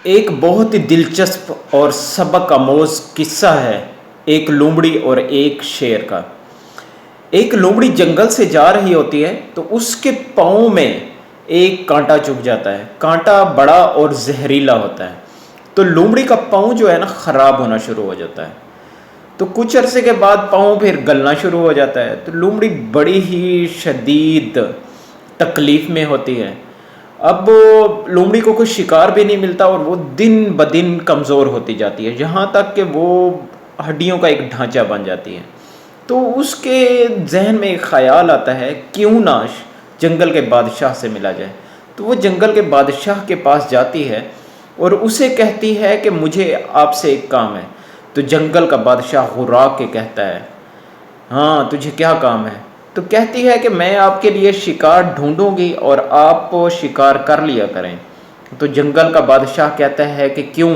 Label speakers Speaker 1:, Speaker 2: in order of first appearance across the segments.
Speaker 1: ایک بہت ہی دلچسپ اور سبق آموز قصہ ہے ایک لومڑی اور ایک شیر کا۔ ایک لومڑی جنگل سے جا رہی ہوتی ہے تو اس کے پاؤں میں ایک کانٹا چبھ جاتا ہے۔ کانٹا بڑا اور زہریلا ہوتا ہے تو لومڑی کا پاؤں جو ہے نا خراب ہونا شروع ہو جاتا ہے۔ تو کچھ عرصے کے بعد پاؤں پھر گلنا شروع ہو جاتا ہے تو لومڑی بڑی ہی شدید تکلیف میں ہوتی ہے۔ اب لومڑی کو کوئی شکار بھی نہیں ملتا اور وہ دن بدن کمزور ہوتی جاتی ہے، یہاں تک کہ وہ ہڈیوں کا ایک ڈھانچہ بن جاتی ہے۔ تو اس کے ذہن میں ایک خیال آتا ہے کیوں نہ جنگل کے بادشاہ سے ملا جائے۔ تو وہ جنگل کے بادشاہ کے پاس جاتی ہے اور اسے کہتی ہے کہ مجھے آپ سے ایک کام ہے۔ تو جنگل کا بادشاہ غراق کے کہتا ہے ہاں تجھے کیا کام ہے؟ تو کہتی ہے کہ میں آپ کے لیے شکار ڈھونڈوں گی اور آپ شکار کر لیا کریں۔ تو جنگل کا بادشاہ کہتا ہے کہ کیوں،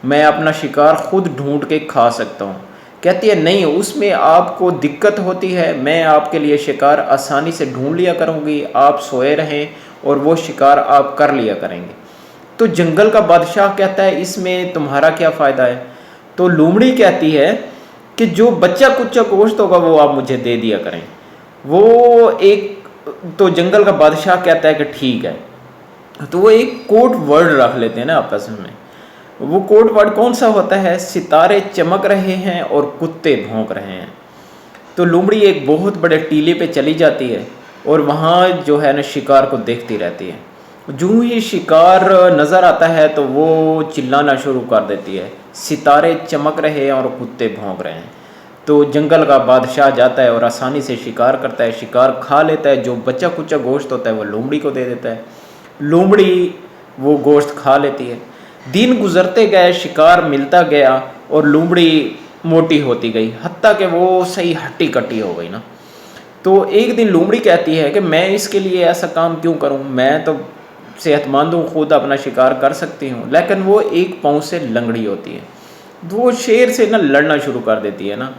Speaker 1: میں اپنا شکار خود ڈھونڈ کے کھا سکتا ہوں۔ کہتی ہے نہیں، اس میں آپ کو دقت ہوتی ہے، میں آپ کے لیے شکار آسانی سے ڈھونڈ لیا کروں گی، آپ سوئے رہیں اور وہ شکار آپ کر لیا کریں گے۔ تو جنگل کا بادشاہ کہتا ہے اس میں تمہارا کیا فائدہ ہے؟ تو لومڑی کہتی ہے کہ جو بچہ کچا گوشت ہوگا وہ آپ مجھے دے دیا کریں۔ تو جنگل کا بادشاہ کہتا ہے کہ ٹھیک ہے۔ تو وہ ایک کوڈ ورڈ رکھ لیتے ہیں نا آپس میں۔ وہ کوڈ ورڈ کون سا ہوتا ہے؟ ستارے چمک رہے ہیں اور کتے بھونک رہے ہیں۔ تو لومڑی ایک بہت بڑے ٹیلے پہ چلی جاتی ہے اور وہاں جو ہے نا شکار کو دیکھتی رہتی ہے۔ جو ہی شکار نظر آتا ہے تو وہ چلانا شروع کر دیتی ہے، ستارے چمک رہے ہیں اور کتے بھونک رہے ہیں۔ تو جنگل کا بادشاہ جاتا ہے اور آسانی سے شکار کرتا ہے، شکار کھا لیتا ہے، جو بچہ کچا گوشت ہوتا ہے وہ لومڑی کو دے دیتا ہے۔ لومڑی وہ گوشت کھا لیتی ہے۔ دن گزرتے گئے، شکار ملتا گیا اور لومڑی موٹی ہوتی گئی، حتیٰ کہ وہ صحیح ہٹی کٹی ہو گئی نا۔ تو ایک دن لومڑی کہتی ہے کہ میں اس کے لیے ایسا کام کیوں کروں، میں تو صحت مند ہوں، خود اپنا شکار کر سکتی ہوں، لیکن وہ ایک پاؤں سے لنگڑی ہوتی ہے۔ وہ شیر سے نا لڑنا شروع کر دیتی ہے نا،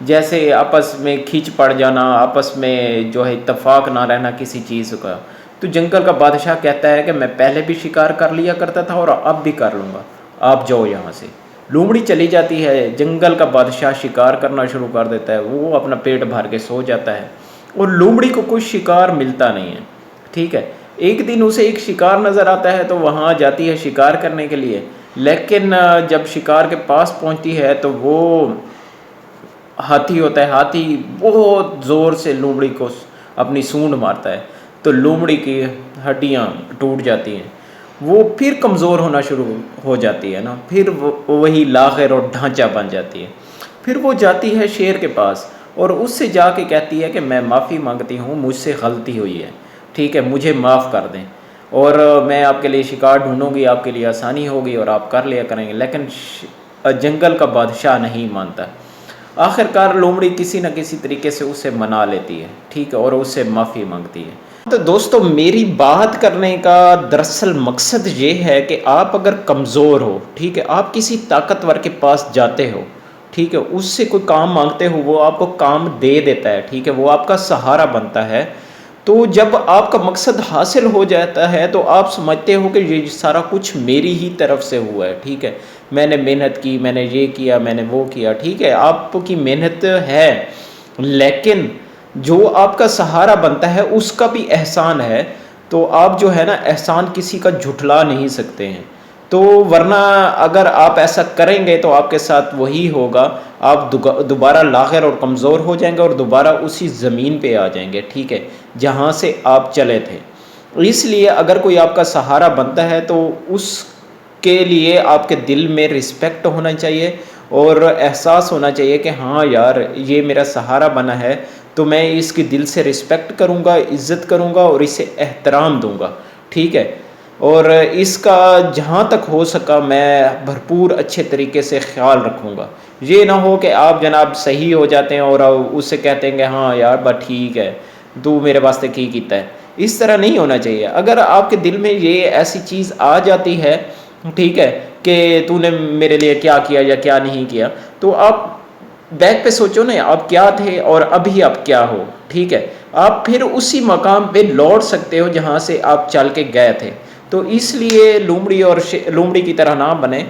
Speaker 1: جیسے آپس میں کھینچ پڑ جانا، آپس میں جو ہے اتفاق نہ رہنا کسی چیز کا۔ تو جنگل کا بادشاہ کہتا ہے کہ میں پہلے بھی شکار کر لیا کرتا تھا اور اب بھی کر لوں گا، آپ جاؤ یہاں سے۔ لومڑی چلی جاتی ہے، جنگل کا بادشاہ شکار کرنا شروع کر دیتا ہے، وہ اپنا پیٹ بھر کے سو جاتا ہے اور لومڑی کو کوئی شکار ملتا نہیں ہے۔ ٹھیک ہے، ایک دن اسے ایک شکار نظر آتا ہے تو وہاں جاتی ہے شکار کرنے کے لیے، لیکن جب شکار کے پاس پہنچتی ہے تو وہ ہاتھی ہوتا ہے۔ ہاتھی بہت زور سے لومڑی کو اپنی سونڈ مارتا ہے تو لومڑی کی ہڈیاں ٹوٹ جاتی ہیں، وہ پھر کمزور ہونا شروع ہو جاتی ہے نا، پھر وہی لاغر اور ڈھانچہ بن جاتی ہے۔ پھر وہ جاتی ہے شیر کے پاس اور اس سے جا کے کہتی ہے کہ میں معافی مانگتی ہوں، مجھ سے غلطی ہوئی ہے، ٹھیک ہے، مجھے معاف کر دیں اور میں آپ کے لیے شکار ڈھونڈوں گی، آپ کے لیے آسانی ہوگی اور آپ کر لیا کریں گے۔ لیکن جنگل کا بادشاہ نہیں مانتا۔ آخر کار لومڑی کسی نہ کسی طریقے سے اسے منا لیتی ہے، ٹھیک ہے، اور اس سے معافی مانگتی ہے۔ تو دوستو، میری بات کرنے کا دراصل مقصد یہ ہے کہ آپ اگر کمزور ہو، ٹھیک ہے، آپ کسی طاقتور کے پاس جاتے ہو، ٹھیک ہے، اس سے کوئی کام مانگتے ہو، وہ آپ کو کام دے دیتا ہے، ٹھیک ہے، وہ آپ کا سہارا بنتا ہے۔ تو جب آپ کا مقصد حاصل ہو جاتا ہے تو آپ سمجھتے ہو کہ یہ سارا کچھ میری ہی طرف سے ہوا ہے، ٹھیک ہے، میں نے محنت کی، میں نے یہ کیا، میں نے وہ کیا، ٹھیک ہے، آپ کی محنت ہے، لیکن جو آپ کا سہارا بنتا ہے اس کا بھی احسان ہے۔ تو آپ جو ہے نا احسان کسی کا جھٹلا نہیں سکتے ہیں۔ تو ورنہ اگر آپ ایسا کریں گے تو آپ کے ساتھ وہی ہوگا، آپ دوبارہ لاغر اور کمزور ہو جائیں گے اور دوبارہ اسی زمین پہ آ جائیں گے، ٹھیک ہے، جہاں سے آپ چلے تھے۔ اس لیے اگر کوئی آپ کا سہارا بنتا ہے تو اس کے لیے آپ کے دل میں رسپیکٹ ہونا چاہیے اور احساس ہونا چاہیے کہ ہاں یار یہ میرا سہارا بنا ہے تو میں اس کی دل سے رسپیکٹ کروں گا، عزت کروں گا اور اسے احترام دوں گا، ٹھیک ہے، اور اس کا جہاں تک ہو سکا میں بھرپور اچھے طریقے سے خیال رکھوں گا۔ یہ نہ ہو کہ آپ جناب صحیح ہو جاتے ہیں اور اس سے کہتے ہیں کہ ہاں یار بس ٹھیک ہے، تو میرے واسطے کی کیتا ہے۔ اس طرح نہیں ہونا چاہیے۔ اگر آپ کے دل میں یہ ایسی چیز آ جاتی ہے، ٹھیک ہے، کہ تو نے میرے لیے کیا کیا یا کیا نہیں کیا، تو آپ بیک پہ سوچو نا آپ کیا تھے اور ابھی آپ کیا ہو، ٹھیک ہے، آپ پھر اسی مقام پہ لوٹ سکتے ہو جہاں سے آپ چل کے گئے تھے۔ تو اس لیے لومڑی اور لومڑی کی طرح نہ بنے،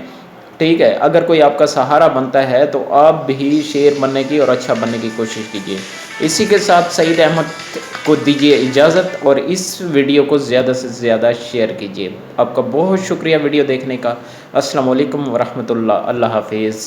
Speaker 1: ٹھیک ہے. اگر کوئی آپ کا سہارا بنتا ہے تو آپ بھی شیر بننے کی اور اچھا بننے کی کوشش کیجیے. اسی کے ساتھ سعید احمد کو دیجیے اجازت، اور اس ویڈیو کو زیادہ سے زیادہ شیئر کیجیے. آپ کا بہت شکریہ ویڈیو دیکھنے کا. السلام علیکم ورحمۃ اللہ. اللہ حافظ.